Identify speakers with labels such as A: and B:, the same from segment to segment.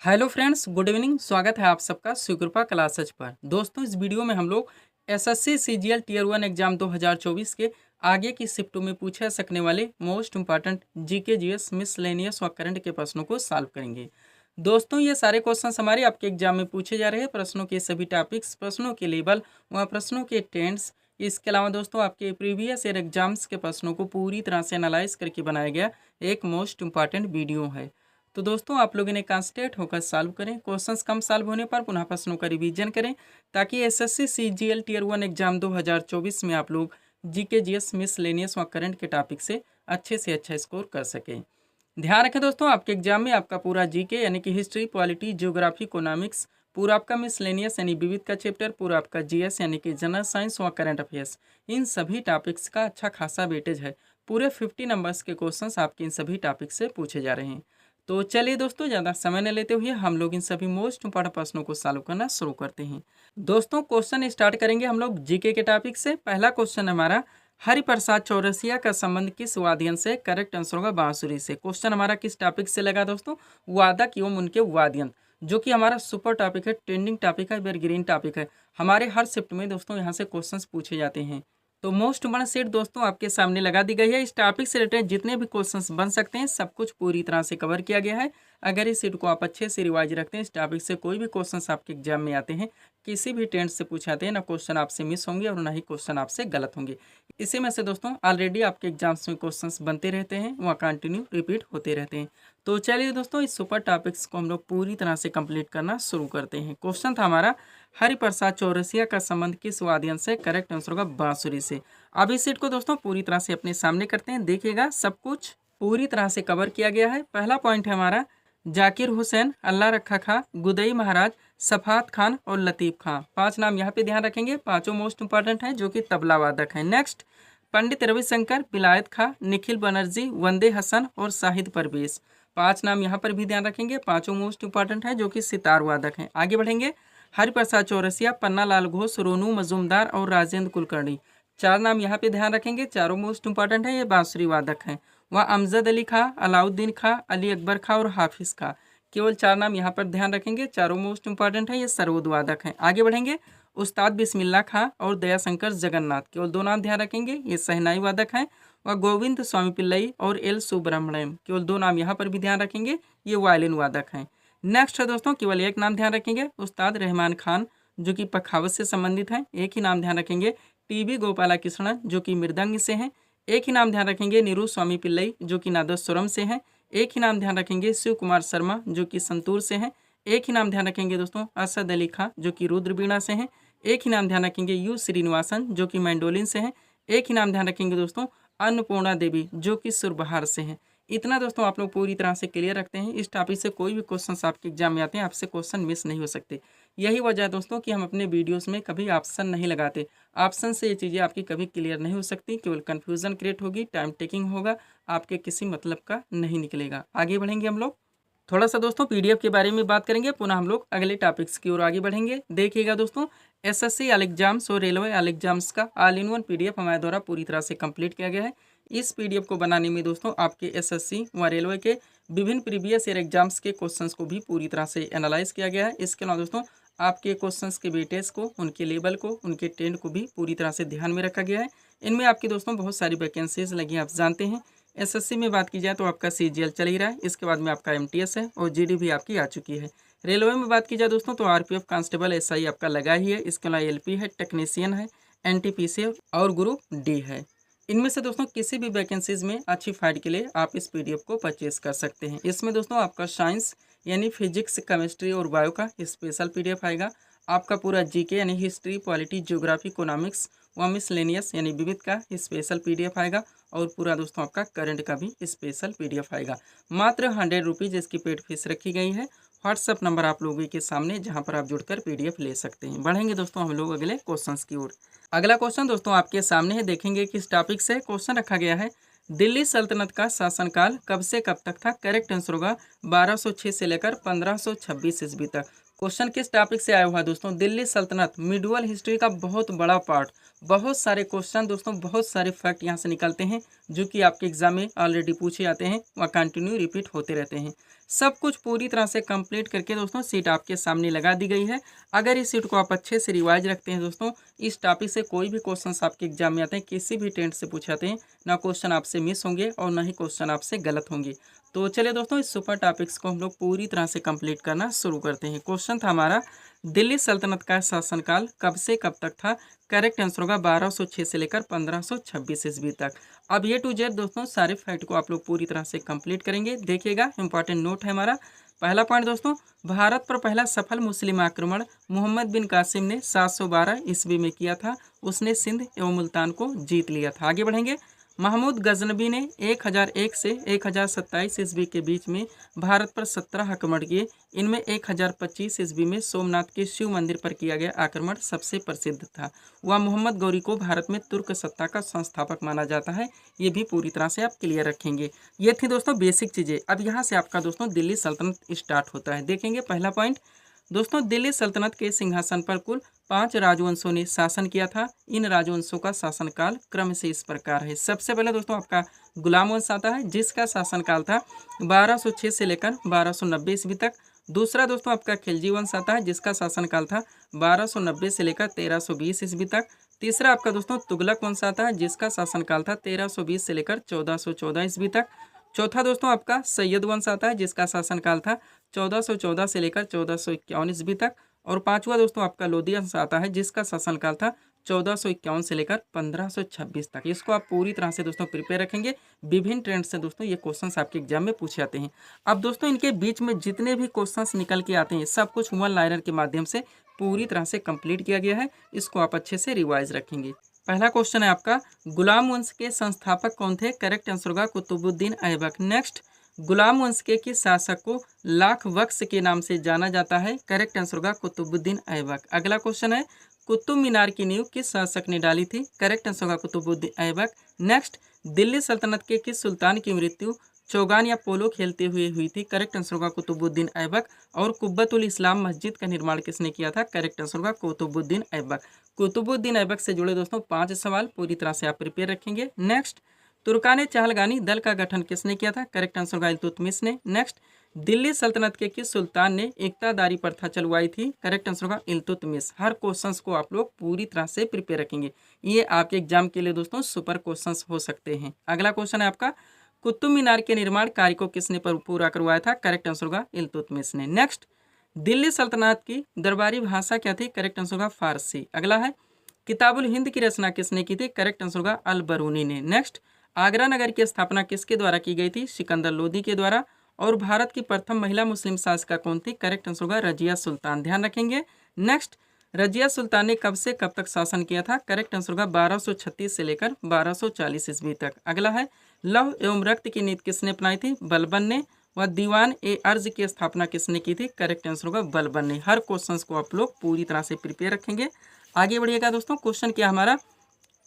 A: Hello friends, good evening. स्वागत है आप सबका सुकृपा क्लासेज पर। दोस्तों, इस वीडियो में हम लोग एसएससी सीजीएल टीयर 1 एग्जाम 2024 के आगे की शिफ्टों में पूछे जा सकने वाले most important GK GS miscellaneous व करंट के प्रश्नों को सॉल्व करेंगे। दोस्तों, ये सारे क्वेश्चंस हमारे आपके एग्जाम में पूछे जा रहे हैं। प्रश्नों के सभी टॉपिक्स, प्रश्नों के लेवल व प्रश्नों के टेंस, इसके अलावा दोस्तों आपके प्रीवियस ईयर एग्जाम्स के प्रश्नों को पूरी तरह से एनालाइज करके बनाया गया एक मोस्ट इंपॉर्टेंट वीडियो है। तो दोस्तों, आप लोग इन्हें कंसंट्रेट होकर सॉल्व करें। क्वेश्चंस कम सॉल्व होने पर पुनः प्रश्नों का रिवीजन करें, ताकि एसएससी सीजीएल टीयर 1 एग्जाम 2024 में आप लोग जीके जीएस मिसलेनियस व करंट के टॉपिक से अच्छा स्कोर कर सकें। ध्यान रखें दोस्तों, आपके एग्जाम में आपका पूरा जीके यानी कि हिस्ट्री, पॉलिटी, ज्योग्राफी, इकोनॉमिक्स, पूरा आपका मिसलेनियस यानी विविध का चैप्टर, पूरा आपका जीएस यानी कि जनरल साइंस व करंट अफेयर्स, इन सभी टॉपिक्स का अच्छा खासा वेटेज है। पूरे 50 नंबर्स के क्वेश्चंस आपके इन सभी टॉपिक से पूछे जा रहे हैं। तो चलिए दोस्तों, ज़्यादा समय न लेते हुए हम लोग इन सभी मोस्ट इंपॉर्टेंट प्रश्नों को सॉल्व करना शुरू करते हैं। दोस्तों, क्वेश्चन स्टार्ट करेंगे हम लोग जीके के टॉपिक से। पहला क्वेश्चन हमारा, हरिप्रसाद चौरसिया का संबंध किस वाद्यन से? करेक्ट आंसर होगा बांसुरी से। क्वेश्चन हमारा किस टॉपिक से लगा दोस्तों? वादक एवं उनके वाद्यन, जो कि हमारा सुपर टॉपिक है, ट्रेंडिंग टॉपिक है, एवरग्रीन टॉपिक है। हमारे हर शिफ्ट में दोस्तों यहाँ से क्वेश्चंस पूछे जाते हैं। तो मोस्ट इंपॉर्टेंट सेट दोस्तों आपके सामने लगा दी गई है। इस टॉपिक से रिलेटेड जितने भी क्वेश्चंस बन सकते हैं सब कुछ पूरी तरह से कवर किया गया है। अगर इस सीट को आप अच्छे से रिवाइज रखते हैं, इस टॉपिक से कोई भी क्वेश्चंस आपके एग्जाम में आते हैं, किसी भी टेंस से पूछाते हैं, ना क्वेश्चन आपसे मिस होंगे और ना ही क्वेश्चन आपसे गलत होंगे। इसी में से दोस्तों ऑलरेडी आपके एग्जाम्स में क्वेश्चंस बनते रहते हैं, वह कंटिन्यू रिपीट होते रहते हैं। तो चलिए दोस्तों, इस सुपर टॉपिक्स को हम लोग पूरी तरह से कंप्लीट करना शुरू करते हैं। क्वेश्चन था हमारा, हरिप्रसाद चौरसिया का संबंध किस वाद्यन से? करेक्ट आंसर होगा बांसुरी से। अब इस सेट को दोस्तों पूरी तरह से अपने सामने करते हैं। देखिएगा, सब कुछ पूरी तरह से कवर किया गया है। पहला पॉइंट है हमारा, जाकिर हुसैन, अल्लाह रखा खां, गुदई महाराज, सफात खान और लतीफ़ खां। 5 नाम यहाँ पे ध्यान रखेंगे, पांचों मोस्ट इंपॉर्टेंट हैं, जो कि तबला वादक हैं। नेक्स्ट, पंडित रविशंकर, विलायत खां, निखिल बनर्जी, वंदे हसन और शाहिद परवेज। 5 नाम यहाँ पर भी ध्यान रखेंगे, पांचों मोस्ट इंपॉर्टेंट हैं, जो कि सितार वादक हैं। आगे बढ़ेंगे, हरिप्रसाद चौरसिया, पन्ना लाल घोष, रोनू मजूमदार और राजेंद्र कुलकर्णी। 4 नाम यहाँ पे ध्यान रखेंगे, चारों मोस्ट इंपॉर्टेंट हैं, ये बांसुरी वादक हैं। वह अमजद अली खां, अलाउद्दीन खां, अली अकबर खां और हाफिज खां। केवल 4 नाम यहाँ पर ध्यान रखेंगे, चारों मोस्ट इंपॉर्टेंट हैं, ये सरोद वादक हैं। आगे बढ़ेंगे, उस्ताद बिस्मिल्ला खां और दयाशंकर जगन्नाथ। केवल 2 नाम ध्यान रखेंगे, ये शहनाई वादक हैं। वह गोविंद स्वामी पिल्लई और एल सुब्रमण्यम। केवल 2 नाम यहाँ पर भी ध्यान रखेंगे, ये वायलिन वादक हैं। नेक्स्ट है दोस्तों, केवल एक नाम ध्यान रखेंगे, उस्ताद रहमान खान, जो कि पखावत से संबंधित हैं। एक ही नाम ध्यान रखेंगे, टीबी गोपालाकृष्णन, जो कि मृदंग से हैं। एक ही नाम ध्यान रखेंगे, नीरू स्वामी पिल्लई, जो कि नादस्वरम से हैं। एक ही नाम ध्यान रखेंगे, शिव कुमार शर्मा, जो कि संतूर से हैं। एक ही नाम ध्यान रखेंगे दोस्तों, असद अली खां, जो कि रुद्रवीणा से हैं। एक ही नाम ध्यान रखेंगे, यू श्रीनिवासन, जो कि मैंडोलिन से हैं। एक ही नाम ध्यान रखेंगे दोस्तों, अन्नपूर्णा देवी, जो कि सुरबहार से हैं। इतना दोस्तों आप लोग पूरी तरह से क्लियर रखते हैं, इस टॉपिक से कोई भी क्वेश्चन आपके एग्जाम में आते हैं, आपसे क्वेश्चन मिस नहीं हो सकते। यही वजह है दोस्तों कि हम अपने वीडियोस में कभी ऑप्शन नहीं लगाते। ऑप्शन से ये चीज़ें आपकी कभी क्लियर नहीं हो सकती, केवल कन्फ्यूजन क्रिएट होगी, टाइम टेकिंग होगा, आपके किसी मतलब का नहीं निकलेगा। आगे बढ़ेंगे हम लोग, थोड़ा सा दोस्तों पीडीएफ के बारे में बात करेंगे, पुनः हम लोग अगले टॉपिक्स की ओर आगे बढ़ेंगे। देखिएगा दोस्तों, एसएससी ऑल एग्जाम्स और रेलवे ऑल एग्जाम्स का ऑल इन वन पीडीएफ हमारे द्वारा पूरी तरह से कंप्लीट किया गया है। इस पीडीएफ को बनाने में दोस्तों आपके एसएससी व रेलवे के विभिन्न प्रीवियस ईयर एग्जाम्स के क्वेश्चंस को भी पूरी तरह से एनालाइज किया गया है। इसके अलावा दोस्तों आपके क्वेश्चंस के वेटेज को, उनके लेवल को, उनके ट्रेंड को भी पूरी तरह से ध्यान में रखा गया है। इनमें आपकी दोस्तों बहुत सारी वैकेंसीज लगी, आप जानते हैं। एसएससी में बात की जाए तो आपका सीजीएल चल ही रहा है, इसके बाद में आपका एमटीएस है और जीडी भी आपकी आ चुकी है। रेलवे में बात की जाए दोस्तों तो आरपीएफ, कांस्टेबल, एसआई आपका लगा ही है। इसके अलावा एलपी है, टेक्नीशियन है, एनटीपीसी और ग्रुप डी है। इनमें से दोस्तों किसी भी वैकेंसीज में अच्छी फाइट के लिए आप इस पीडीएफ को परचेज कर सकते हैं। इसमें दोस्तों आपका साइंस यानी फिजिक्स, केमिस्ट्री और बायो का स्पेशल पीडीएफ आएगा। आपका पूरा जीके यानी हिस्ट्री, पॉलिटी, ज्योग्राफी, इकोनॉमिक्स व मिसलेनियस यानी विविध का स्पेशल पीडीएफ आएगा। और पूरा दोस्तों आपका करंट का भी स्पेशल पीडीएफ आएगा। मात्र 100 रुपीज़ इसकी पेड फीस रखी गई है। व्हाट्सअप नंबर आप लोगों के सामने, जहां पर आप जुड़कर पीडीएफ ले सकते हैं। बढ़ेंगे दोस्तों हम लोग अगले क्वेश्चंस की ओर। अगला क्वेश्चन दोस्तों आपके सामने है, देखेंगे किस टॉपिक से। क्वेश्चन रखा गया है, दिल्ली सल्तनत का शासनकाल कब से कब तक था? करेक्ट आंसर होगा 1206 से लेकर 1526 ईस्वी तक। क्वेश्चन किस टॉपिक से आया हुआ दोस्तों? दिल्ली सल्तनत मिडुअल हिस्ट्री का बहुत बड़ा पार्ट, बहुत सारे क्वेश्चन दोस्तों, बहुत सारे फैक्ट यहाँ से निकलते हैं जो कि आपके एग्जाम में ऑलरेडी पूछे जाते हैं, वह कंटिन्यू रिपीट होते रहते हैं। सब कुछ पूरी तरह से कंप्लीट करके दोस्तों सीट आपके सामने लगा दी गई है। अगर इस सीट को आप अच्छे से रिवाइज रखते हैं दोस्तों, इस टॉपिक से कोई भी क्वेश्चन आपके एग्जाम में आते हैं, किसी भी टेंट से पूछे जाते हैं, ना क्वेश्चन आपसे मिस होंगे और ना ही क्वेश्चन आपसे गलत होंगे। तो चलिए दोस्तों, इस सुपर टॉपिक्स को हम लोग पूरी तरह से कंप्लीट करना शुरू करते हैं। क्वेश्चन था हमारा, दिल्ली सल्तनत का शासनकाल कब से कब तक था? करेक्ट आंसर होगा 1206 से लेकर 1526 ईस्वी तक। अब ये टू जेड दोस्तों सारे फैक्ट को आप लोग पूरी तरह से कंप्लीट करेंगे। देखिएगा, इंपॉर्टेंट नोट है हमारा। पहला पॉइंट दोस्तों, भारत पर पहला सफल मुस्लिम आक्रमण मोहम्मद बिन कासिम ने 712 ईस्वी में किया था। उसने सिंध एवं मुल्तान को जीत लिया था। आगे बढ़ेंगे। महमूद गजनबी ने 1001 से 1027 ईस्वी के बीच में भारत पर 17 आक्रमण किए। इनमें 1025 ईस्वी में सोमनाथ के शिव मंदिर पर किया गया आक्रमण सबसे प्रसिद्ध था। वह मोहम्मद गौरी को भारत में तुर्क सत्ता का संस्थापक माना जाता है। ये भी पूरी तरह से आप क्लियर रखेंगे। ये थी दोस्तों बेसिक चीज़ें। अब यहाँ से आपका दोस्तों दिल्ली सल्तनत स्टार्ट होता है। देखेंगे पहला पॉइंट दोस्तों, दिल्ली सल्तनत के सिंहासन पर कुल 5 राजवंशों ने शासन किया था। इन राजवंशों का शासनकाल क्रम से इस प्रकार है। सबसे पहले दोस्तों आपका गुलाम वंश आता है, जिसका शासनकाल था 1206 से लेकर 1290 ईस्वी तक। दूसरा दोस्तों आपका खिलजी वंश आता है, जिसका शासनकाल था 1290 से लेकर 1320 ईस्वी तक। तीसरा आपका दोस्तों तुगलक वंश आता है, जिसका शासनकाल था 1320 से लेकर 1414 ईस्वी तक। चौथा दोस्तों आपका सैयद वंश आता है, जिसका शासनकाल था 1414 से लेकर 1451 ईस्वी तक। और पांचवा दोस्तों आपका लोधी वंश आता है, जिसका शासनकाल था 1451 से लेकर 1526 तक। इसको आप पूरी तरह से दोस्तों प्रिपेयर रखेंगे। विभिन्न ट्रेंड से दोस्तों ये क्वेश्चंस आपके एग्जाम में पूछे जाते हैं। अब दोस्तों इनके बीच में जितने भी क्वेश्चंस निकल के आते हैं, सब कुछ वन लाइनर के माध्यम से पूरी तरह से कंप्लीट किया गया है। इसको आप अच्छे से रिवाइज रखेंगे। पहला क्वेश्चन है आपका, गुलाम वंश के संस्थापक कौन थे? करेक्ट आंसर होगा कुतुबुद्दीन ऐबक। नेक्स्ट, गुलाम वंश के किस शासक को लाख बख्श के नाम से जाना जाता है? करेक्ट आंसर होगा कुतुबुद्दीन ऐबक। अगला क्वेश्चन है, कुतुब मीनार की नींव किस शासक ने डाली थी? करेक्ट आंसर होगा कुतुबुद्दीन ऐबक। नेक्स्ट, दिल्ली सल्तनत के किस सुल्तान की मृत्यु चौगान या पोलो खेलते हुए हुई थी? करेक्ट आंसर होगा कुतुबुद्दीन ऐबक। और कुब्बतुल इस्लाम मस्जिद का निर्माण किसने किया था? करेक्ट आंसर होगा कुतुबुद्दीन ऐबक। कुतुबुद्दीन ऐबक से जुड़े दोस्तों 5 सवाल पूरी तरह से आप प्रिपेयर रखेंगे। नेक्स्ट, तुर्कान चहलगानी दल का गठन किसने किया था? करेक्ट आंसर होगा इल्तुतमिश ने। नेक्स्ट, दिल्ली सल्तनत के किस सुल्तान ने एकतादारी प्रथा चलवाई थी? करेक्ट आंसर होगा इल्तुतमिश। हर क्वेश्चंस को आप लोग पूरी तरह से प्रिपेयर रखेंगे। ये आपके एग्जाम के लिए दोस्तों सुपर क्वेश्चंस हो सकते हैं। अगला क्वेश्चन है आपका, कुतुब मीनार के निर्माण कार्य को किसने पूरा करवाया था? करेक्ट आंसर होगा इल्तुतमिश ने। नेक्स्ट, दिल्ली सल्तनत की दरबारी भाषा क्या थी? करेक्ट आंसर होगा फारसी। अगला है, किताबुल हिंद की रचना किसने की थी? करेक्ट आंसर होगा अल बरूनी ने। नेक्स्ट, आगरा नगर की स्थापना किसके द्वारा की गई थी? सिकंदर लोदी के द्वारा। और भारत की प्रथम महिला मुस्लिम शासिका कौन थी? करेक्ट आंसर होगा रजिया सुल्तान। ध्यान रखेंगे। नेक्स्ट, रजिया सुल्तान ने कब से कब तक शासन किया था? करेक्ट आंसर होगा 1236 से लेकर 1240 ईस्वी तक। अगला है, लौह एवं रक्त की नीति किसने अपनाई थी? बलबन ने। वह दीवान ए अर्ज की स्थापना किसने की थी? करेक्ट आंसर होगा बलबन ने। हर क्वेश्चंस को आप लोग पूरी तरह से प्रिपेयर रखेंगे। आगे बढ़िएगा दोस्तों। क्वेश्चन क्या हमारा,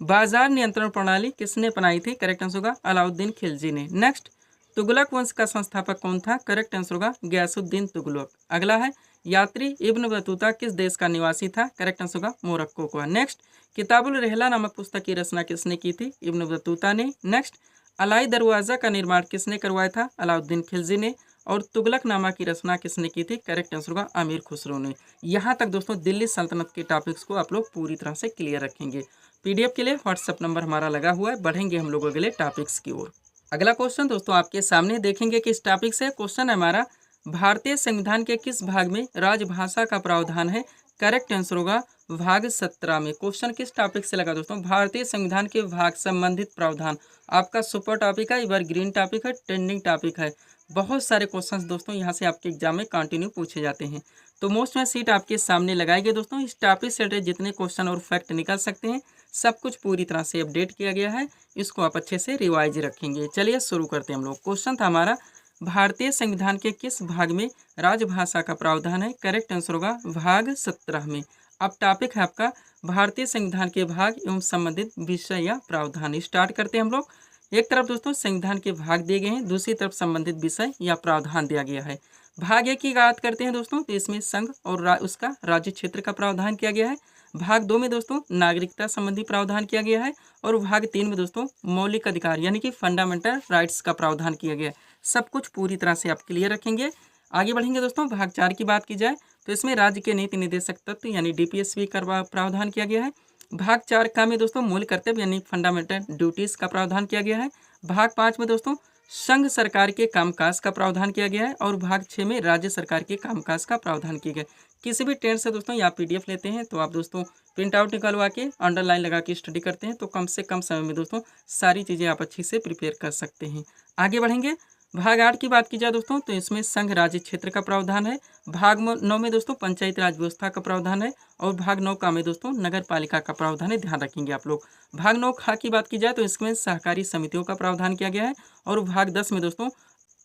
A: बाजार नियंत्रण प्रणाली किसने अपनाई थी? करेक्ट आंसर होगा अलाउद्दीन खिलजी ने। नेक्स्ट, तुगलक वंश का संस्थापक कौन था? करेक्ट आंसर होगा गयासुद्दीन तुगलक। अगला है, यात्री इब्न बतूता किस देश का निवासी था? करेक्ट आंसर होगा मोरक्को का। नेक्स्ट, किताबुल रहला नामक पुस्तक की रचना किसने की थी? इब्न बतूता ने। नेक्स्ट, अलाई दरवाजा का निर्माण किसने करवाया था? अलाउद्दीन खिलजी ने। और तुगलकनामा की रचना किसने की थी? करेक्ट आंसर होगा अमीर खुसरो ने। यहाँ तक दोस्तों दिल्ली सल्तनत के टॉपिक्स को आप लोग पूरी तरह से क्लियर रखेंगे। पीडीएफ के लिए व्हाट्सएप नंबर हमारा लगा हुआ है। बढ़ेंगे हम लोग अगले टॉपिक्स की ओर। अगला क्वेश्चन दोस्तों आपके सामने देखेंगे कि इस टॉपिक से क्वेश्चन है हमारा, भारतीय संविधान के किस भाग में राजभाषा का प्रावधान है? करेक्ट आंसर होगा भाग 17 में। क्वेश्चन किस टॉपिक से लगा दोस्तों? भारतीय संविधान के भाग संबंधित प्रावधान आपका सुपर टॉपिक है, एवरग्रीन टॉपिक है, ट्रेंडिंग टॉपिक है। बहुत सारे क्वेश्चंस दोस्तों यहाँ से आपके एग्जाम में कंटिन्यू पूछे जाते हैं। तो मोस्ट में सीट आपके सामने लगाई गई दोस्तों। इस टॉपिक से जितने क्वेश्चन और फैक्ट निकल सकते हैं सब कुछ पूरी तरह से अपडेट किया गया है। इसको आप अच्छे से रिवाइज रखेंगे। चलिए शुरू करते हैं हम लोग। क्वेश्चन था हमारा, भारतीय संविधान के किस भाग में राजभाषा का प्रावधान है? करेक्ट आंसर होगा भाग 17 में। अब टॉपिक है आपका भारतीय संविधान के भाग एवं संबंधित विषय या प्रावधान। स्टार्ट करते हैं हम लोग। एक तरफ दोस्तों संविधान के भाग दिए गए हैं, दूसरी तरफ संबंधित विषय या प्रावधान दिया गया है। भाग 1 की बात करते हैं दोस्तों, तो इसमें संघ और उसका राज्य क्षेत्र का प्रावधान किया गया है। भाग 2 में दोस्तों नागरिकता संबंधी प्रावधान किया गया है और भाग 3 में दोस्तों मौलिक अधिकार यानी कि फंडामेंटल राइट्स का प्रावधान किया गया है। सब कुछ पूरी तरह से आप क्लियर रखेंगे। आगे बढ़ेंगे दोस्तों, भाग 4 की बात की जाए तो इसमें राज्य के नीति निर्देशक तत्व यानी डीपीएसवी का प्रावधान किया गया है। भाग 4 का में दोस्तों मूल कर्तव्य यानी फंडामेंटल ड्यूटीज का प्रावधान किया गया है। भाग 5 में दोस्तों संघ सरकार के कामकाज का प्रावधान किया गया है और भाग 6 में राज्य सरकार के कामकाज का प्रावधान किया गया है। किसी भी ट्रेंड से दोस्तों या पीडीएफ लेते हैं तो आप दोस्तों प्रिंट आउट निकलवा के अंडरलाइन लगा के स्टडी करते हैं तो कम से कम समय में दोस्तों सारी चीज़ें आप अच्छी से प्रिपेयर कर सकते हैं। आगे बढ़ेंगे, भाग 8 की बात की जाए दोस्तों तो इसमें संघ राज्य क्षेत्र का प्रावधान है। भाग 9 में दोस्तों पंचायती राज व्यवस्था का प्रावधान है और भाग 9 का में दोस्तों नगर पालिका का प्रावधान है, ध्यान रखेंगे आप लोग। भाग 9 खा की बात की जाए तो इसमें सहकारी समितियों का प्रावधान किया गया है और भाग 10 में दोस्तों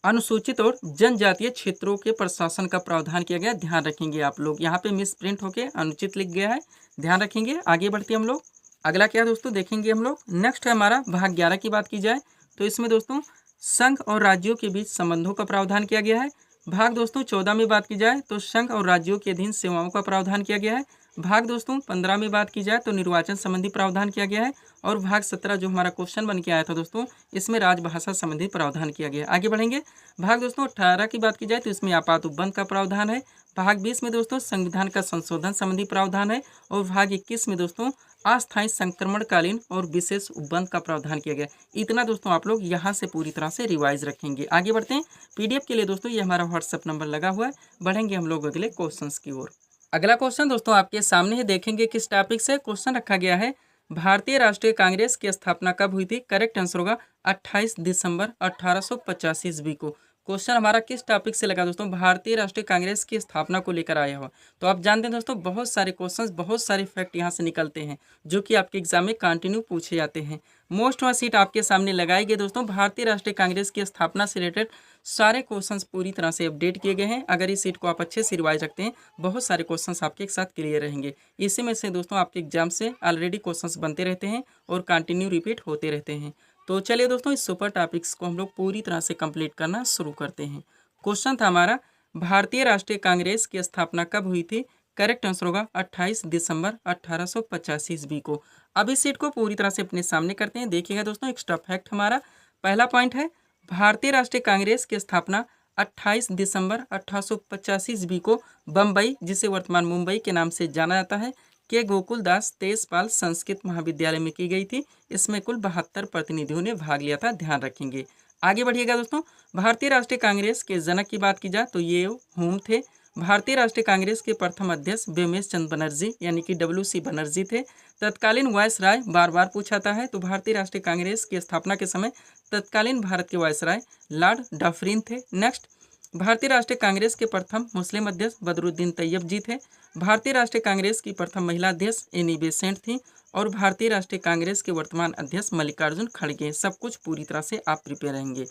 A: अनुसूचित और जनजातीय क्षेत्रों के प्रशासन का प्रावधान किया गया, ध्यान रखेंगे आप लोग। यहाँ पे मिस प्रिंट होके अनुचित लिख गया है, ध्यान रखेंगे। आगे बढ़ते हम लोग, अगला क्या दोस्तों देखेंगे हम लोग। नेक्स्ट है हमारा भाग 11 की बात की जाए तो इसमें दोस्तों संघ और राज्यों के बीच संबंधों का प्रावधान किया गया है। भाग दोस्तों 14 में बात की जाए तो संघ और राज्यों के अधीन सेवाओं का प्रावधान किया गया है। भाग दोस्तों 15 में बात की जाए तो निर्वाचन संबंधी प्रावधान किया गया है और भाग 17 जो हमारा क्वेश्चन बन के आया था दोस्तों इसमें राजभाषा संबंधी प्रावधान किया गया है। आगे बढ़ेंगे, भाग दोस्तों 18 की बात की जाए तो इसमें आपात उपबंध का प्रावधान है। भाग 20 में दोस्तों संविधान का संशोधन संबंधी प्रावधान है और भाग 21 में दोस्तों अस्थायी संक्रमणकालीन और विशेष उपबंध का प्रावधान किया गया। इतना दोस्तों आप लोग यहाँ से पूरी तरह से रिवाइज रखेंगे। आगे बढ़ते हैं, पीडीएफ के लिए दोस्तों ये हमारा व्हाट्सएप नंबर लगा हुआ है। बढ़ेंगे हम लोग अगले क्वेश्चंस की ओर। अगला क्वेश्चन दोस्तों आपके सामने ही देखेंगे किस टॉपिक से क्वेश्चन रखा गया है। भारतीय राष्ट्रीय कांग्रेस की स्थापना कब हुई थी? करेक्ट आंसर होगा 28 दिसंबर 1885 ईस्वी को। क्वेश्चन हमारा किस टॉपिक से लगा दोस्तों? भारतीय राष्ट्रीय कांग्रेस की स्थापना को लेकर आया हुआ। तो आप जानते हैं दोस्तों बहुत सारे क्वेश्चंस बहुत सारे फैक्ट यहाँ से निकलते हैं जो कि आपके एग्जाम में कंटिन्यू पूछे जाते हैं। मोस्ट वाला सीट आपके सामने लगाई गई दोस्तों। भारतीय राष्ट्रीय कांग्रेस की स्थापना से रिलेटेड सारे क्वेश्चंस पूरी तरह से अपडेट किए गए हैं। अगर इस सीट को आप अच्छे से रिवाइज रखते हैं बहुत सारे क्वेश्चंस आपके एक साथ क्लियर रहेंगे। इसी में से दोस्तों आपके एग्जाम से ऑलरेडी क्वेश्चंस बनते रहते हैं और कंटिन्यू रिपीट होते रहते हैं। तो चलिए दोस्तों इस सुपर टॉपिक्स को हम लोग पूरी तरह से कंप्लीट करना शुरू करते हैं। क्वेश्चन था हमारा भारतीय राष्ट्रीय कांग्रेस की स्थापना कब हुई थी? करेक्ट आंसर होगा 28 दिसंबर 1885 ईस्वी को। अब इस सीट को पूरी तरह से अपने सामने करते हैं। देखिएगा दोस्तों एक्स्ट्रा फैक्ट हमारा पहला पॉइंट है भारतीय राष्ट्रीय कांग्रेस की स्थापना 28 दिसंबर 1885 ईस्वी को बम्बई, जिसे वर्तमान मुंबई के नाम से जाना जाता है, के गोकुलदास तेजपाल संस्कृत महाविद्यालय में की गई थी। इसमें कुल 72 प्रतिनिधियों ने भाग लिया था, ध्यान रखेंगे। आगे बढ़िएगा दोस्तों, भारतीय राष्ट्रीय कांग्रेस के जनक की बात की जाए तो ये हुम थे। भारतीय राष्ट्रीय कांग्रेस के प्रथम अध्यक्ष बेमेश चंद्र बनर्जी यानी कि WC बनर्जी थे। तत्कालीन वायसराय बार बार पूछाता है तो भारतीय राष्ट्रीय कांग्रेस की स्थापना के समय तत्कालीन भारत के वायसराय लॉर्ड डफरिन थे। नेक्स्ट, भारतीय राष्ट्रीय कांग्रेस के प्रथम मुस्लिम अध्यक्ष बदरुद्दीन तैयब जी थे। भारतीय राष्ट्रीय कांग्रेस की प्रथम महिला अध्यक्ष एनी बेसेंट थी और भारतीय राष्ट्रीय कांग्रेस के वर्तमान अध्यक्ष मल्लिकार्जुन खड़गे। सब कुछ पूरी तरह से आप प्रिपेयर रहेंगे।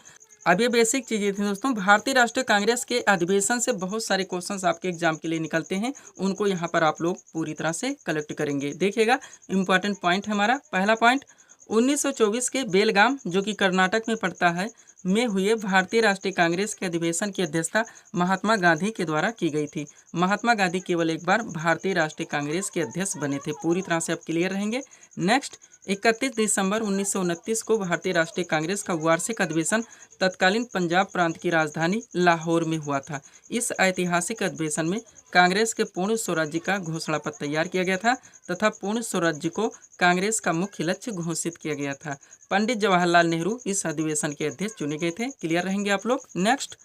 A: अब ये बेसिक चीज़ें थी दोस्तों। भारतीय राष्ट्रीय कांग्रेस के अधिवेशन से बहुत सारे क्वेश्चंस आपके एग्जाम के लिए निकलते हैं, उनको यहाँ पर आप लोग पूरी तरह से कलेक्ट करेंगे। देखिएगा इंपॉर्टेंट पॉइंट है हमारा पहला पॉइंट 1924 के बेलगाम जो कि कर्नाटक में पड़ता है में हुए भारतीय राष्ट्रीय कांग्रेस के अधिवेशन की अध्यक्षता महात्मा गांधी के द्वारा की गई थी। महात्मा गांधी केवल एक बार भारतीय राष्ट्रीय कांग्रेस के अध्यक्ष बने थे। पूरी तरह से आप क्लियर रहेंगे। नेक्स्ट, 31 दिसंबर 1929 को भारतीय राष्ट्रीय कांग्रेस का वार्षिक अधिवेशन तत्कालीन पंजाब प्रांत की राजधानी लाहौर में हुआ था। इस ऐतिहासिक अधिवेशन में कांग्रेस के पूर्ण स्वराज्य का घोषणा पत्र तैयार किया गया था तथा पूर्ण स्वराज्य को कांग्रेस का मुख्य लक्ष्य घोषित किया गया था। पंडित जवाहरलाल नेहरू इस अधिवेशन के अध्यक्ष चुने गए थे। क्लियर रहेंगे आप लोग। नेक्स्ट,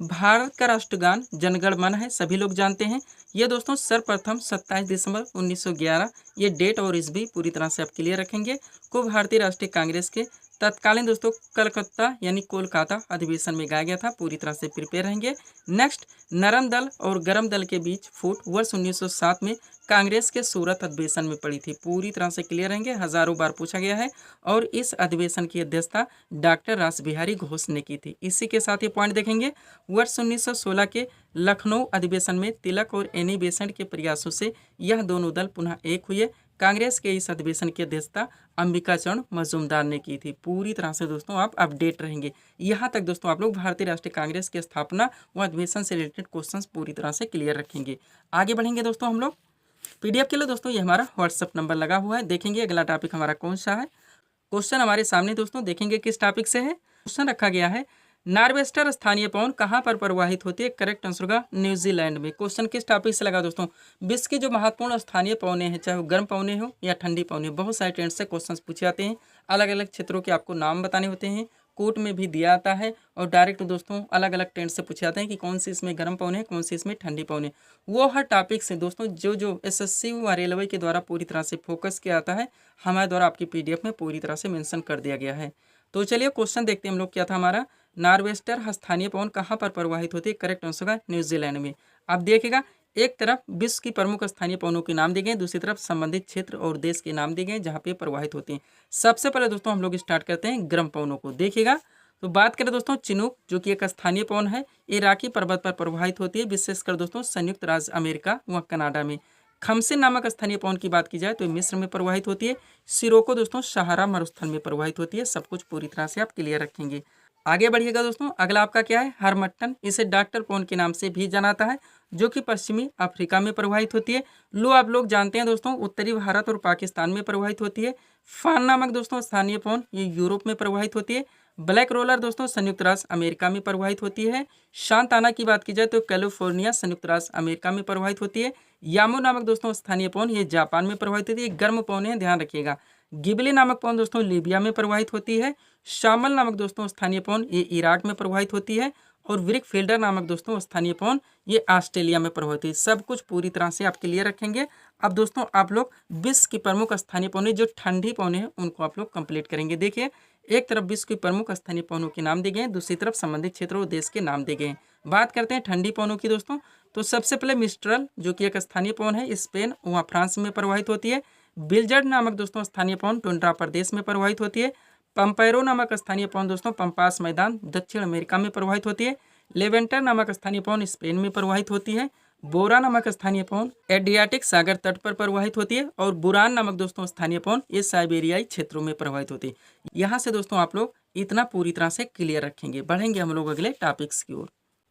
A: भारत का राष्ट्रगान जनगण मन है, सभी लोग जानते हैं। ये दोस्तों सर्वप्रथम 27 दिसंबर 1911, ये डेट और ईस्वी पूरी तरह से आप क्लियर रखेंगे, को भारतीय राष्ट्रीय कांग्रेस के तत्कालीन दोस्तों कलकत्ता यानी कोलकाता अधिवेशन में गाया गया था। पूरी तरह से प्रिपेयर रहेंगे। नेक्स्ट, नरम दल और गरम दल के बीच फूट वर्ष 1907 में कांग्रेस के सूरत अधिवेशन में पड़ी थी। पूरी तरह से क्लियर रहेंगे, हजारों बार पूछा गया है। और इस अधिवेशन की अध्यक्षता डॉक्टर रासबिहारी घोष ने की थी। इसी के साथ ये पॉइंट देखेंगे, वर्ष 1916 के लखनऊ अधिवेशन में तिलक और एनी बेसेंट के प्रयासों से यह दोनों दल पुनः एक हुए। कांग्रेस के इस अधिवेशन की अध्यक्षता अंबिका चरण मजूमदार ने की थी। पूरी तरह से दोस्तों आप अपडेट रहेंगे। यहाँ तक दोस्तों आप लोग भारतीय राष्ट्रीय कांग्रेस की स्थापना व अधिवेशन से रिलेटेड क्वेश्चंस पूरी तरह से क्लियर रखेंगे। आगे बढ़ेंगे दोस्तों हम लोग। पीडीएफ के लिए दोस्तों ये हमारा व्हाट्सअप नंबर लगा हुआ है। देखेंगे अगला टॉपिक हमारा कौन सा है। क्वेश्चन हमारे सामने दोस्तों, देखेंगे किस टॉपिक से है। क्वेश्चन रखा गया है, नार्वेस्टर स्थानीय पवन कहाँ पर प्रवाहित होती है। करेक्ट आंसर होगा न्यूजीलैंड में। क्वेश्चन किस टॉपिक से लगा दोस्तों, विश्व की जो महत्वपूर्ण स्थानीय पवने हैं, चाहे वो गर्म पवने हो या ठंडी पवने, बहुत सारे ट्रेंड से क्वेश्चन पूछे जाते हैं। अलग अलग क्षेत्रों के आपको नाम बताने होते हैं, कोर्ट में भी दिया आता है और डायरेक्ट दोस्तों अलग अलग ट्रेंड से पूछे जाते हैं कि कौन सी इसमें गर्म पवन है, कौन सी इसमें ठंडी पवन है। वो हर टॉपिक से दोस्तों जो एसएससी व रेलवे के द्वारा पूरी तरह से फोकस किया जाता है, हमारे द्वारा आपकी पीडीएफ में पूरी तरह से मेंशन कर दिया गया है। तो चलिए क्वेश्चन देखते हैं हम लोग, क्या था हमारा, नार्वेस्टर स्थानीय पवन कहाँ पर प्रवाहित होती है। करेक्ट आंसर होगा न्यूजीलैंड में। आप देखिएगा, एक तरफ विश्व की प्रमुख स्थानीय पवनों के नाम दिए गए, दूसरी तरफ संबंधित क्षेत्र और देश के नाम दिए गए जहाँ पे प्रवाहित होते हैं। सबसे पहले दोस्तों हम लोग स्टार्ट करते हैं गर्म पवनों को। देखिएगा, तो बात करें दोस्तों चिनूक, जो कि एक स्थानीय पवन है, इराकी पर्वत पर प्रवाहित होती है, विशेषकर दोस्तों संयुक्त राज्य अमेरिका व कनाडा में। खमसिन नामक स्थानीय पवन की बात की जाए तो मिस्र में प्रवाहित होती है। सिरोको दोस्तों सहारा मरुस्थल में प्रवाहित होती है। सब कुछ पूरी तरह से आप क्लियर रखेंगे। आगे बढ़िएगा दोस्तों, अगला आपका क्या है, हरमट्टन, इसे डॉक्टर पवन के नाम से भी जाना जाता है, जो कि पश्चिमी अफ्रीका में प्रवाहित होती है। लो आप लोग जानते हैं दोस्तों, उत्तरी भारत और पाकिस्तान में प्रवाहित होती है। फान नामक दोस्तों स्थानीय पवन, ये यूरोप में प्रवाहित होती है। ब्लैक रोलर दोस्तों संयुक्त राज्य अमेरिका में प्रवाहित होती है। शांताना की बात की जाए तो कैलिफोर्निया संयुक्त राज्य अमेरिका में प्रवाहित होती है। यामो नामक दोस्तों स्थानीय पवन, ये जापान में प्रवाहित होती है। गर्म पवन है, ध्यान रखिएगा। गिबली नामक पवन दोस्तों लीबिया में प्रवाहित होती है। शामल नामक दोस्तों स्थानीय पवन, ये इराक में प्रवाहित होती है। और विरिक फील्डर नामक दोस्तों स्थानीय पवन, ये ऑस्ट्रेलिया में प्रवाहित होती है। सब कुछ पूरी तरह से आप क्लियर रखेंगे। अब दोस्तों आप लोग विश्व की प्रमुख स्थानीय पवनें जो ठंडी पवनें हैं उनको आप लोग कंप्लीट करेंगे। देखिए, एक तरफ विश्व की प्रमुख स्थानीय पवनों के नाम दिए गए हैं, दूसरी तरफ संबंधित क्षेत्रों और देश के नाम दिए गए हैं। बात करते हैं ठंडी पवनों की दोस्तों, तो सबसे पहले मिस्ट्रल, जो कि एक स्थानीय पवन है, स्पेन व फ्रांस में प्रवाहित होती है। बिलजर्ड नामक दोस्तों स्थानीय पवन टुंड्रा प्रदेश में प्रवाहित होती है। पंपेरो नामक स्थानीय पवन दोस्तों पंपास मैदान दक्षिण अमेरिका में प्रवाहित होती है। लेवेंटर नामक स्थानीय पवन स्पेन में प्रवाहित होती है। बोरा नामक स्थानीय पवन एड्रियाटिक सागर तट पर प्रवाहित होती है। और बुरान नामक दोस्तों स्थानीय पवन ये साइबेरियाई क्षेत्रों में प्रवाहित होती है। यहाँ से दोस्तों आप लोग इतना पूरी तरह से क्लियर रखेंगे। बढ़ेंगे हम लोग अगले टॉपिक्स की ओर।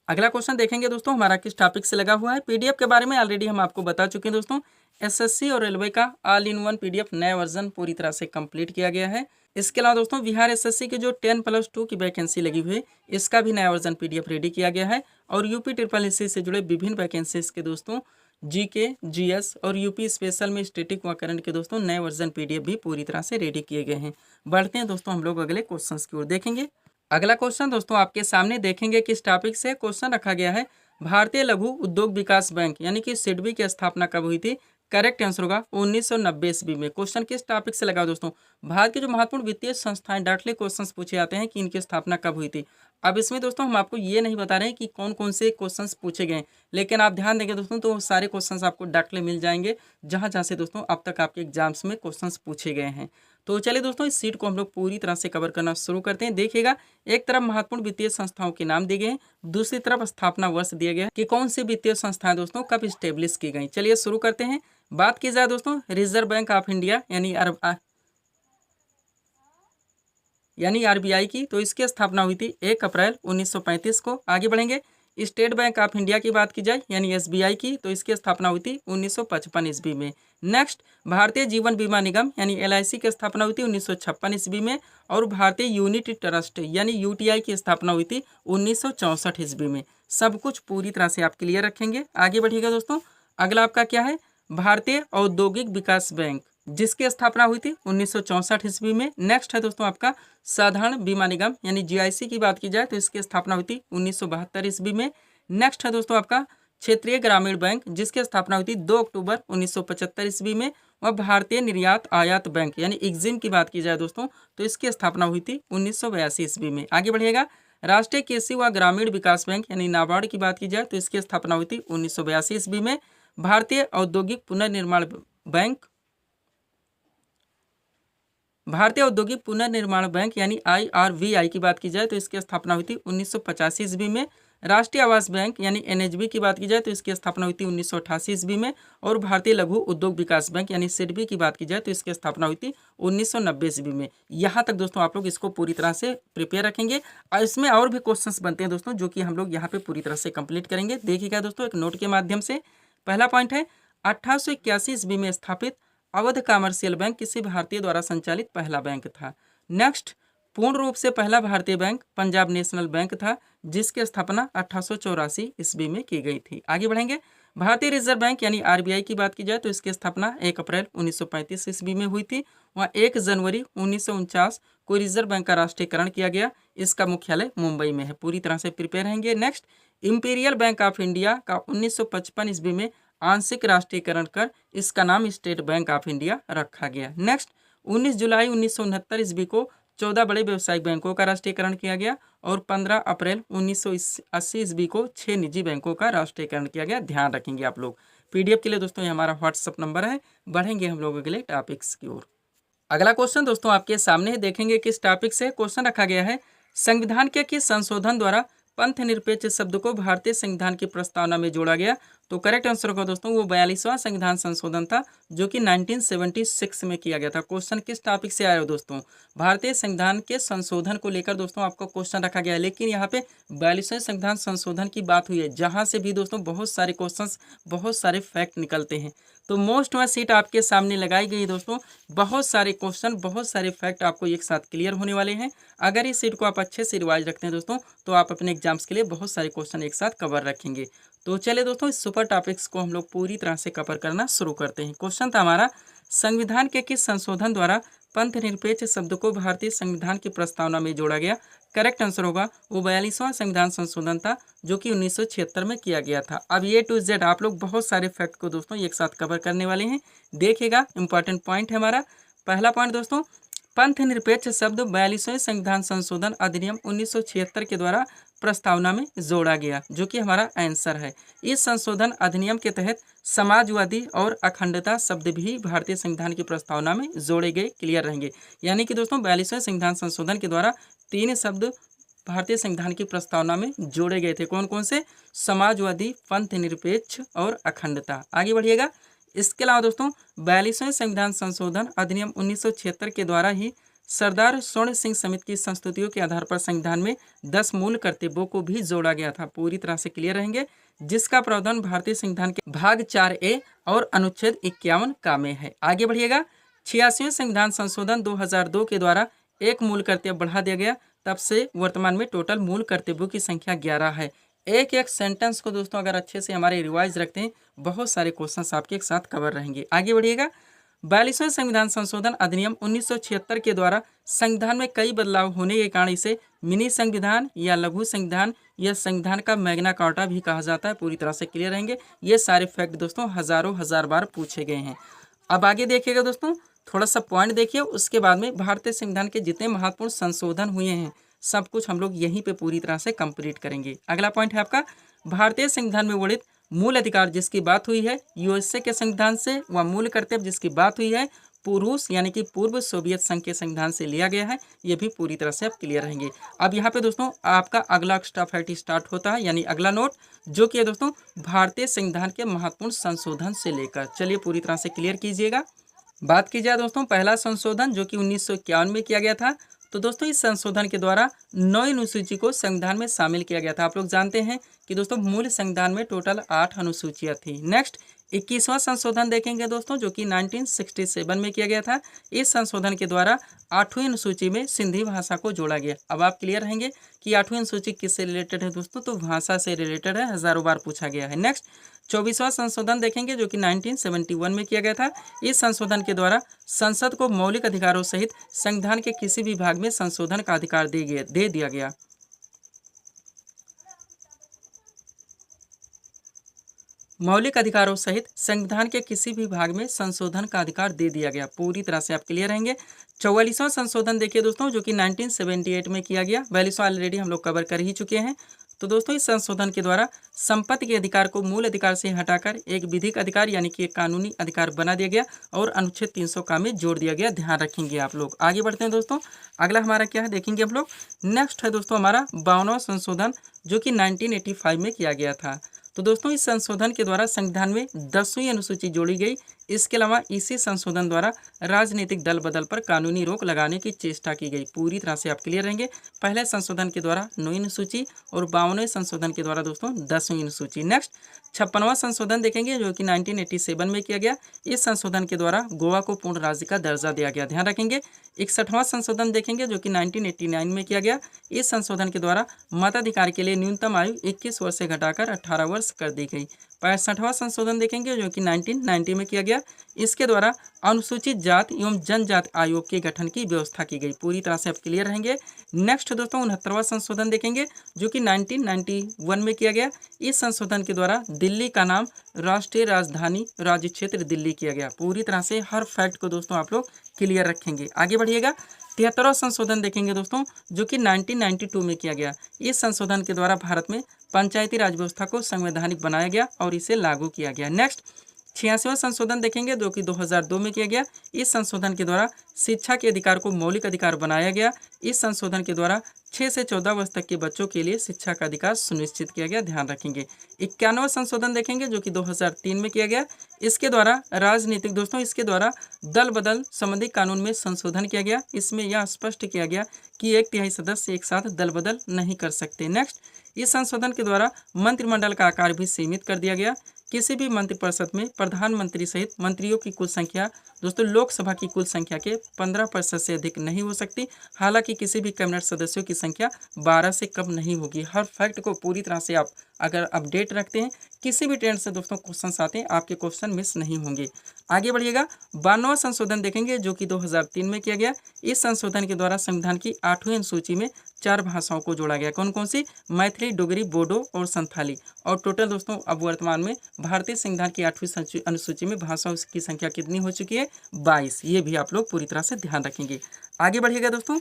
A: अगला क्वेश्चन देखेंगे दोस्तों, हमारा किस टॉपिक से लगा हुआ है। पीडीएफ के बारे में ऑलरेडी हम आपको बता चुके हैं दोस्तों। एसएससी और रेलवे का ऑल इन वन पीडीएफ नया वर्जन पूरी तरह से कंप्लीट किया गया है। इसके अलावा दोस्तों बिहार एसएससी की जो 10+2 की वैकेंसी लगी हुई है, इसका भी नया वर्जन पीडीएफ रेडी किया गया है। और यूपी SSSC से जुड़े विभिन्न वैकेंसीज के दोस्तों जीके, जीएस और यूपी स्पेशल में स्टैटिक व करंट के दोस्तों नए वर्जन पीडीएफ भी पूरी तरह से रेडी किए गए हैं। बढ़ते हैं दोस्तों हम लोग अगले क्वेश्चन की ओर। देखेंगे अगला क्वेश्चन दोस्तों आपके सामने, देखेंगे किस टॉपिक से। क्वेश्चन रखा गया है, भारतीय लघु उद्योग विकास बैंक यानी कि सिडबी की स्थापना कब हुई थी। करेक्ट आंसर होगा 1990 ईस्वी में। क्वेश्चन किस टॉपिक से लगा दोस्तों, भारत की जो महत्वपूर्ण वित्तीय संस्थाएं डायरेक्टली क्वेश्चन पूछे जाते हैं कि इनकी स्थापना कब हुई थी। अब इसमें दोस्तों हम आपको ये नहीं बता रहे हैं कि कौन कौन से क्वेश्चंस पूछे गए, लेकिन आप ध्यान देंगे दोस्तों तो सारे क्वेश्चंस आपको डायरेक्टली मिल जाएंगे जहां जहां से दोस्तों अब तक आपके एग्जाम्स में क्वेश्चंस पूछे गए हैं। तो चलिए दोस्तों इस सीट को हम लोग पूरी तरह से कवर करना शुरू करते हैं। देखिएगा, एक तरफ महत्वपूर्ण वित्तीय संस्थाओं के नाम दिए गए हैं, दूसरी तरफ स्थापना वर्ष दिया गया है कि कौन सी वित्तीय संस्थाएं दोस्तों कब स्टेब्लिश की गई। चलिए शुरू करते हैं। बात की जाए दोस्तों रिजर्व बैंक ऑफ इंडिया यानी आरबीआई की, तो इसकी स्थापना हुई थी 1 अप्रैल 1935 को। आगे बढ़ेंगे, स्टेट बैंक ऑफ इंडिया की बात की जाए यानी एसबीआई की, तो इसकी स्थापना हुई थी 1955 ईस्वी में। नेक्स्ट, भारतीय जीवन बीमा निगम यानी एलआईसी की स्थापना हुई थी 1956 ईस्वी में। और भारतीय यूनिटी ट्रस्ट यानी यूटीआई की स्थापना हुई थी 1964 ईस्वी में। सब कुछ पूरी तरह से आप क्लियर रखेंगे। आगे बढ़िएगा दोस्तों, अगला आपका क्या है, भारतीय औद्योगिक विकास बैंक, जिसकी स्थापना हुई थी 1964 ईस्वी में। नेक्स्ट है दोस्तों आपका साधारण बीमा निगम यानी जीआईसी की बात की जाए तो इसकी स्थापना हुई थी 1972 ईस्वी में। नेक्स्ट है दोस्तों आपका क्षेत्रीय ग्रामीण बैंक, जिसकी स्थापना हुई थी 2 अक्टूबर 1975 ईस्वी में। और भारतीय निर्यात आयात बैंक यानी एग्जिम की बात की जाए दोस्तों तो इसकी स्थापना हुई थी 1982 ईस्वी में। आगे बढ़िएगा, राष्ट्रीय कृषि व ग्रामीण विकास बैंक यानी नाबार्ड की बात की जाए तो इसकी स्थापना हुई थी 1982 ईस्वी में। भारतीय औद्योगिक पुनर्निर्माण बैंक यानी आईआरवीआई की बात की जाए तो इसकी स्थापना हुई थी 1985 ईस्वी में। राष्ट्रीय आवास बैंक यानी एनएचबी की बात की जाए तो इसकी स्थापना हुई थी 1988 ईस्वी में। और भारतीय लघु उद्योग विकास बैंक यानी सिडबी की बात की जाए तो इसकी स्थापना हुई थी 1990 ईस्वी में। यहाँ तक दोस्तों आप लोग इसको पूरी तरह से प्रिपेयर रखेंगे। और इसमें और भी क्वेश्चंस बनते हैं दोस्तों जो कि हम लोग यहाँ पे पूरी तरह से कंप्लीट करेंगे। देखिएगा दोस्तों एक नोट के माध्यम से। पहला पॉइंट है, 1881 ईस्वी में स्थापित अवध कमर्शियल बैंक किसी भारतीय द्वारा संचालित पहला बैंक था। नेक्स्ट, पूर्ण रूप से पहला भारतीय बैंक पंजाब नेशनल बैंक था, जिसकी स्थापना 1884 ईस्वी में की गई थी। आगे बढ़ेंगे। भारतीय रिजर्व बैंक यानी आरबीआई की बात की जाए तो इसकी स्थापना 1 अप्रैल 1935 ईस्वी में हुई थी। वहाँ 1 जनवरी 1949 को रिजर्व बैंक का राष्ट्रीयकरण किया गया। इसका मुख्यालय मुंबई में है। पूरी तरह से प्रिपेयर रहेंगे। Next, imperial bank of India का 1955 ईस्वी में आंशिक राष्ट्रीयकरण कर इसका नाम स्टेट बैंक ऑफ इंडिया रखा गया। नेक्स्ट, 19 जुलाई 1969 ईस्वी को 14 बड़े व्यावसायिक बैंकों का राष्ट्रीयकरण किया गया और 15 अप्रैल 1980 ईस्वी को 6 निजी बैंकों का राष्ट्रीयकरण किया गया। ध्यान रखेंगे आप लोग। पीडीएफ के लिए दोस्तों ये हमारा व्हाट्सअप नंबर है। बढ़ेंगे हम लोग अगले टॉपिक्स की ओर। अगला क्वेश्चन दोस्तों आपके सामने है, देखेंगे किस टॉपिक से क्वेश्चन रखा गया है। संविधान के किस संशोधन द्वारा पंथ निरपेक्ष शब्द को भारतीय संविधान की प्रस्तावना में जोड़ा गया? तो करेक्ट आंसर होगा दोस्तों वो 42वां संविधान संशोधन था, जो कि 1976 में किया गया था। क्वेश्चन किस टॉपिक से आया हो दोस्तों? भारतीय संविधान के संशोधन को लेकर दोस्तों आपको क्वेश्चन रखा गया है, लेकिन यहाँ पे 42वें संविधान संशोधन की बात हुई है, जहाँ से भी दोस्तों बहुत सारे क्वेश्चन, बहुत सारे फैक्ट निकलते हैं। तो मोस्ट वाला सीट आपके सामने लगाई गई दोस्तों। बहुत सारे क्वेश्चन, बहुत सारे फैक्ट आपको एक साथ क्लियर होने वाले हैं। अगर इस सीट को आप अच्छे से रिवाइज रखते हैं दोस्तों, तो आप अपने एग्जाम्स के लिए बहुत सारे क्वेश्चन एक साथ कवर रखेंगे। तो चलिए दोस्तों, इस सुपर टॉपिक्स को हम लोग पूरी तरह से कवर करना शुरू करते हैं। क्वेश्चन था हमारा, संविधान के किस संशोधन द्वारा पंथ निरपेक्ष शब्द को भारतीय संविधान की प्रस्तावना में जोड़ा गया? करेक्ट आंसर होगा वो 42वां संविधान संशोधन था, जो कि 1976 में किया गया था। अब ए टू जेड आप लोग बहुत सारे फैक्ट को दोस्तों एक साथ कवर करने वाले हैं। देखिएगा, इंपॉर्टेंट पॉइंट है हमारा। पहला पॉइंट दोस्तों, पंथ निरपेक्ष शब्द 42वें संविधान संशोधन अधिनियम 1976 के द्वारा प्रस्तावना में जोड़ा गया, जो कि हमारा आंसर है। इस संशोधन अधिनियम के तहत समाजवादी और अखंडता शब्द भी भारतीय संविधान की प्रस्तावना में जोड़े गए। क्लियर रहेंगे। यानी कि दोस्तों 42वें संविधान संशोधन के द्वारा 3 शब्द भारतीय संविधान की प्रस्तावना में जोड़े गए थे। कौन कौन से? समाजवादी, पंथ निरपेक्ष और अखंडता। आगे बढ़िएगा। इसके अलावा दोस्तों 42वें संविधान संशोधन अधिनियम 1976 के द्वारा ही सरदार स्वर्ण सिंह समिति की संस्तुतियों के आधार पर संविधान में 10 मूल कर्तव्यों को भी जोड़ा गया था। पूरी तरह से क्लियर रहेंगे, जिसका प्रावधान भारतीय संविधान के भाग 4A और अनुच्छेद 51 का में है। आगे बढ़िएगा। 86वें संविधान संशोधन 2002 के द्वारा एक मूल कर्तव्य बढ़ा दिया गया। तब से वर्तमान में टोटल मूल कर्तव्यों की संख्या 11 है। एक एक सेंटेंस को दोस्तों अगर अच्छे से हमारे रिवाइज रखते हैं, बहुत सारे क्वेश्चंस आपके एक साथ कवर रहेंगे। आगे बढ़िएगा। 42वें संविधान संशोधन अधिनियम 1976 के द्वारा संविधान में कई बदलाव होने के कारण इसे मिनी संविधान या लघु संविधान या संविधान का मैग्ना कार्टा भी कहा जाता है। पूरी तरह से क्लियर रहेंगे। ये सारे फैक्ट दोस्तों हजार बार पूछे गए हैं। अब आगे देखिएगा दोस्तों, थोड़ा सा पॉइंट देखिए, उसके बाद में भारतीय संविधान के जितने महत्वपूर्ण संशोधन हुए हैं सब कुछ हम लोग यहीं पे पूरी तरह से कंप्लीट करेंगे। अगला पॉइंट है आपका, भारतीय संविधान में वर्णित मूल अधिकार जिसकी बात हुई है यूएसए के संविधान से, व मूल कर्तव्य जिसकी बात हुई है पुरुष यानी कि पूर्व सोवियत संघ के संविधान से लिया गया है। ये भी पूरी तरह से आप क्लियर रहेंगे। अब यहाँ पे दोस्तों आपका अगला एक्स्ट्रा फैक्ट स्टार्ट होता है, यानी अगला नोट, जो कि है दोस्तों भारतीय संविधान के महत्वपूर्ण संशोधन से लेकर। चलिए पूरी तरह से क्लियर कीजिएगा। बात की जाए दोस्तों पहला संशोधन जो कि 1951 में किया गया था, तो दोस्तों इस संशोधन के द्वारा 9 अनुसूची को संविधान में शामिल किया गया था। आप लोग जानते हैं कि दोस्तों मूल संविधान में टोटल 8 अनुसूचियां थी। नेक्स्ट 21वां संशोधन देखेंगे दोस्तों, जो कि 1967 में किया गया था। इस संशोधन के द्वारा 8वीं अनुसूची में सिंधी भाषा को जोड़ा गया। अब आप क्लियर रहेंगे कि 8वीं अनुसूची किससे रिलेटेड है दोस्तों? तो भाषा से रिलेटेड है, हजारों बार पूछा गया है। नेक्स्ट 24वां संशोधन देखेंगे, जो कि 1971 में किया गया था। इस संशोधन के द्वारा संसद को मौलिक अधिकारों सहित संविधान के किसी भी भाग में संशोधन का अधिकार दे दिया गया। मौलिक अधिकारों सहित संविधान के किसी भी भाग में संशोधन का अधिकार दे दिया गया। पूरी तरह से आप क्लियर रहेंगे। 44वां संशोधन देखिए दोस्तों, जो कि 1978 में किया गया। 42वां ऑलरेडी हम लोग कवर कर ही चुके हैं। तो दोस्तों इस संशोधन के द्वारा संपत्ति के अधिकार को मूल अधिकार से हटाकर एक विधिक अधिकार यानी कि एक कानूनी अधिकार बना दिया गया और अनुच्छेद 300 का में जोड़ दिया गया। ध्यान रखेंगे आप लोग। आगे बढ़ते हैं दोस्तों, अगला हमारा क्या है देखेंगे हम लोग। नेक्स्ट है दोस्तों हमारा 52वां संशोधन, जो कि 1985 में किया गया था। तो दोस्तों इस संशोधन के द्वारा संविधान में 10वीं अनुसूची जोड़ी गई। इसके अलावा इसी संशोधन द्वारा राजनीतिक दल बदल पर कानूनी रोक लगाने की चेष्टा की गई। पूरी तरह से आप क्लियर रहेंगे। पहले संशोधन के द्वारा 9वीं अनुसूची और 52वें संशोधन के द्वारा दोस्तों 10वीं अनुसूची। नेक्स्ट 56वां संशोधन देखेंगे जो कि 1987 में किया गया। इस संशोधन के द्वारा गोवा को पूर्ण राज्य का दर्जा दिया गया, ध्यान रखेंगे। 61वां संशोधन देखेंगे जो कि 1989 में किया गया। इस संशोधन के द्वारा मताधिकार के लिए न्यूनतम आयु 21 वर्ष से घटाकर 18 वर्ष कर दी गई। 65वां संशोधन देखेंगे जो कि 1990 में किया गया। इसके द्वारा अनुसूचित जाति एवं जनजाति आयोग के गठन की व्यवस्था की गई। पूरी तरह से आप क्लियर रहेंगे। नेक्स्ट दोस्तों 69वां संशोधन देखेंगे जो कि 1991 में किया गया। इस संशोधन के द्वारा दिल्ली का नाम राष्ट्रीय राजधानी राज्य क्षेत्र दिल्ली किया गया। पूरी तरह से हर फैक्ट को दोस्तों आप लोग क्लियर रखेंगे। आगे बढ़िएगा। 73वां संशोधन देखेंगे दोस्तों जो कि 1992 में किया गया। इस संशोधन के द्वारा भारत में पंचायती राज व्यवस्था को संवैधानिक बनाया गया और इसे लागू किया गया। नेक्स्ट 86वां संशोधन देखेंगे जो कि 2002 में किया गया। इस संशोधन के द्वारा शिक्षा के अधिकार को मौलिक अधिकार बनाया गया। इस संशोधन के द्वारा 6 से 14 वर्ष तक के बच्चों के लिए शिक्षा का अधिकार सुनिश्चित किया गया, ध्यान रखेंगे। 91वां संशोधन देखेंगे जो कि 2003 में किया गया। इसके द्वारा राजनीतिक दोस्तों इसके द्वारा दल बदल संबंधी कानून में संशोधन किया गया। इसमें यह स्पष्ट किया गया कि 1/3 सदस्य एक साथ दल बदल नहीं कर सकते। नेक्स्ट इस संशोधन के द्वारा मंत्रिमंडल का आकार भी सीमित कर दिया गया। किसी भी मंत्रिपरिषद में प्रधानमंत्री सहित मंत्रियों की कुल संख्या दोस्तों लोकसभा की कुल संख्या के 15% से अधिक नहीं हो सकती। हालांकि किसी भी कैबिनेट सदस्यों की संख्या 12 से कम नहीं होगी। हर फैक्ट को पूरी तरह से आप अगर अपडेट रखते हैं, किसी भी ट्रेंड से दोस्तों क्वेश्चन आते हैं, आपके क्वेश्चन मिस नहीं होंगे। आगे बढ़िएगा। 92वां संशोधन देखेंगे जो कि 2003 में किया गया। इस संशोधन के द्वारा संविधान की 8वीं अनुसूची में 4 भाषाओं को जोड़ा गया। कौन कौन सी? मैथिली, डोगरी, बोडो और संथाली। और टोटल दोस्तों अब वर्तमान में भारतीय संविधान की 8वीं अनुसूची में भाषाओं की संख्या कितनी हो चुकी है? 22। ये भी आप लोग पूरी तरह से ध्यान रखेंगे। आगे बढ़िएगा दोस्तों।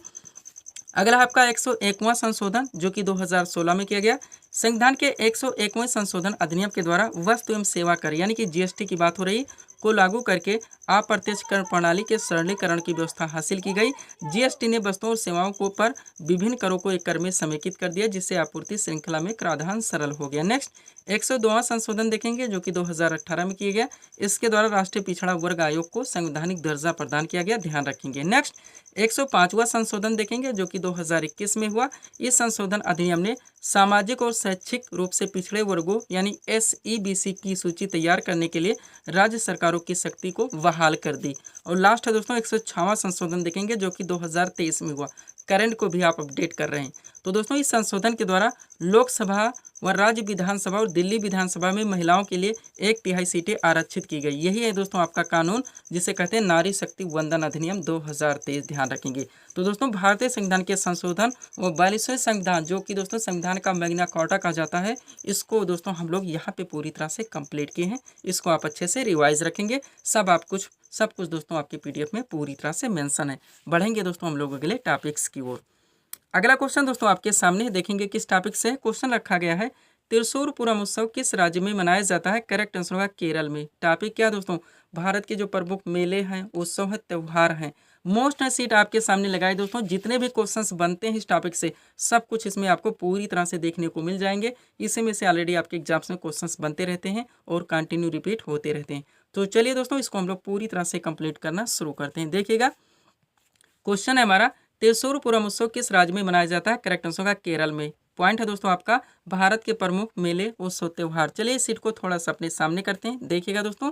A: अगला आपका 101वां संशोधन जो कि 2016 में किया गया। संविधान के 101वें संशोधन अधिनियम के द्वारा वस्तु एवं सेवा कर यानी कि जीएसटी की बात हो रही को लागू करके अप्रत्यक्ष कर प्रणाली के सरलीकरण की व्यवस्था हासिल की गई। जीएसटी ने वस्तुओं और सेवाओं को पर विभिन्न करों को एक कर में समेकित कर दिया, जिससे आपूर्ति श्रृंखला में कराधान सरल हो गया। नेक्स्ट 102वां संशोधन देखेंगे जो कि 2018 में किया गया। इसके द्वारा राष्ट्रीय पिछड़ा वर्ग आयोग को संवैधानिक दर्जा प्रदान किया गया, ध्यान रखेंगे। नेक्स्ट 105वां संशोधन देखेंगे जो कि 2021 में हुआ। इस संशोधन अधिनियम ने सामाजिक और शैक्षिक रूप से पिछड़े वर्गों यानी SEBC की सूची तैयार करने के लिए राज्य सरकारों की शक्ति को बहाल कर दी। और लास्ट है दोस्तों 106वां संशोधन देखेंगे जो कि 2023 में हुआ। करंट को भी आप अपडेट कर रहे हैं। तो दोस्तों इस संशोधन के द्वारा लोकसभा व राज्य विधानसभा और दिल्ली विधानसभा में महिलाओं के लिए 1/3 सीटें आरक्षित की गई। यही है दोस्तों आपका कानून जिसे कहते हैं नारी शक्ति वंदन अधिनियम 2023, ध्यान रखेंगे। तो दोस्तों भारतीय संविधान के संशोधन व 42वें संविधान जो कि दोस्तों संविधान का मैग्ना कार्टा कहा जाता है, इसको दोस्तों हम लोग यहाँ पे पूरी तरह से कंप्लीट किए हैं। इसको आप अच्छे से रिवाइज रखेंगे। सब कुछ दोस्तों आपके PDF में पूरी तरह से मेंशन है। बढ़ेंगे दोस्तों हम लोग अगले टॉपिक्स की ओर। अगला क्वेश्चन दोस्तों आपके सामने देखेंगे किस टॉपिक से क्वेश्चन रखा गया है। त्रिशूर पूरम उत्सव किस राज्य में मनाया जाता है? करेक्ट आंसर होगा केरल में। टॉपिक क्या दोस्तों? भारत के जो प्रमुख मेले हैं, उत्सव है, त्यौहार हैं। मोस्ट सीट आपके सामने लगाए दोस्तों। जितने भी क्वेश्चंस बनते हैं इस टॉपिक से सब कुछ इसमें आपको पूरी तरह से देखने को मिल जाएंगे। इसी में से ऑलरेडी आपके एग्जाम्स में क्वेश्चंस बनते रहते हैं और कंटिन्यू रिपीट होते रहते हैं। तो चलिए दोस्तों इसको हम लोग पूरी तरह से कंप्लीट करना शुरू करते हैं। देखिएगा क्वेश्चन है हमारा, त्रिशूर पूरम उत्सव किस राज्य में मनाया जाता है? करेक्ट आंसर होगा केरल में। पॉइंट है दोस्तों आपका भारत के प्रमुख मेले, उत्सव, त्यौहार। चलिए इस सीट को थोड़ा सा अपने सामने करते हैं। देखिएगा दोस्तों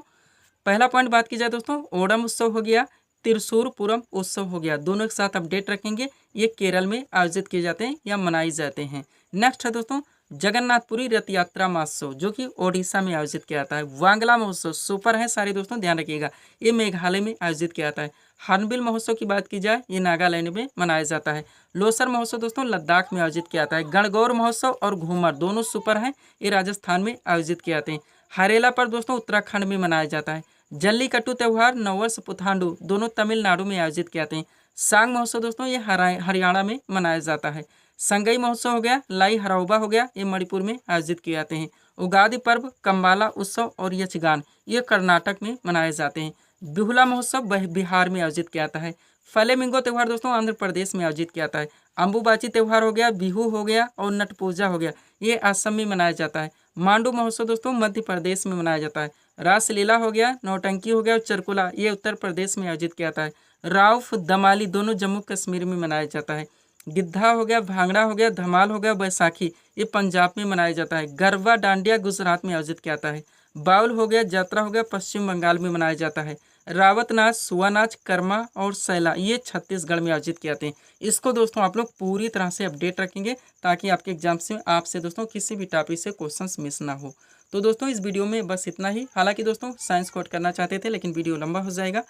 A: पहला पॉइंट बात की जाए दोस्तों, ओणम उत्सव हो गया, त्रिशूर पूरम उत्सव हो गया। दोनों एक साथ अपडेट रखेंगे। ये केरल में आयोजित किए जाते हैं या मनाए जाते हैं। नेक्स्ट है दोस्तों जगन्नाथपुरी रथ यात्रा महोत्सव जो कि ओडिशा में आयोजित किया जाता है। वांगला महोत्सव सुपर है सारे दोस्तों, ध्यान रखिएगा, ये मेघालय में आयोजित किया जाता है। हॉर्नबिल महोत्सव की बात की जाए ये नागालैंड में मनाया जाता है। लोसर महोत्सव दोस्तों लद्दाख में आयोजित किया जाता है। गणगौर महोत्सव और घूमर दोनों सुपर हैं, ये राजस्थान में आयोजित किए जाते हैं। हरेला पर दोस्तों उत्तराखंड में मनाया जाता है। जल्लीकट्टू त्यौहार नववर्ष पुथांडु दोनों तमिलनाडु में आयोजित किए जाते हैं। सांग महोत्सव दोस्तों ये हरियाणा में मनाया जाता है। संगई महोत्सव हो गया, लाई हराउबा हो गया, ये मणिपुर में आयोजित किए जाते हैं। उगादि पर्व, कम्बाला उत्सव और यक्षगान ये कर्नाटक में मनाए जाते हैं। बिहुला महोत्सव बिहार में आयोजित किया जाता है। फ्लेमिंगो त्यौहार दोस्तों आंध्र प्रदेश में आयोजित किया जाता है। अम्बुबाची त्यौहार हो गया, बिहू हो गया और नट पूजा हो गया, ये असम में मनाया जाता है। मांडू महोत्सव दोस्तों मध्य प्रदेश में मनाया जाता है। रासलीला हो गया, नौटंकी हो गया और चरकुला ये उत्तर प्रदेश में आयोजित किया जाता है। राउफ दमाली दोनों जम्मू कश्मीर में मनाया जाता है। गिद्धा हो गया, भांगड़ा हो गया, धमाल हो गया, बैसाखी ये पंजाब में मनाया जाता है। गरबा डांडिया गुजरात में आयोजित किया जाता है। बाउल हो गया, यात्रा हो गया, पश्चिम बंगाल में मनाया जाता है। रावत नाच, सुआ नाच, कर्मा और सैला ये छत्तीसगढ़ में आयोजित किए जाते हैं। इसको दोस्तों आप लोग पूरी तरह से अपडेट रखेंगे ताकि आपके एग्जाम से आपसे दोस्तों किसी भी टॉपिक से क्वेश्चंस मिस ना हो। तो दोस्तों इस वीडियो में बस इतना ही। हालांकि दोस्तों साइंस कोड करना चाहते थे लेकिन वीडियो लंबा हो जाएगा।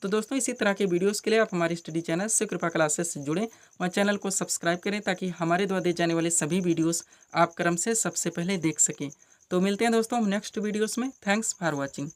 A: तो दोस्तों इसी तरह के वीडियोस के लिए आप हमारी स्टडी चैनल से कृपा क्लासेस से जुड़ें और चैनल को सब्सक्राइब करें ताकि हमारे द्वारा दिए जाने वाले सभी वीडियोस आप क्रम से सबसे पहले देख सकें। तो मिलते हैं दोस्तों हम नेक्स्ट वीडियोस में। Thanks for watching.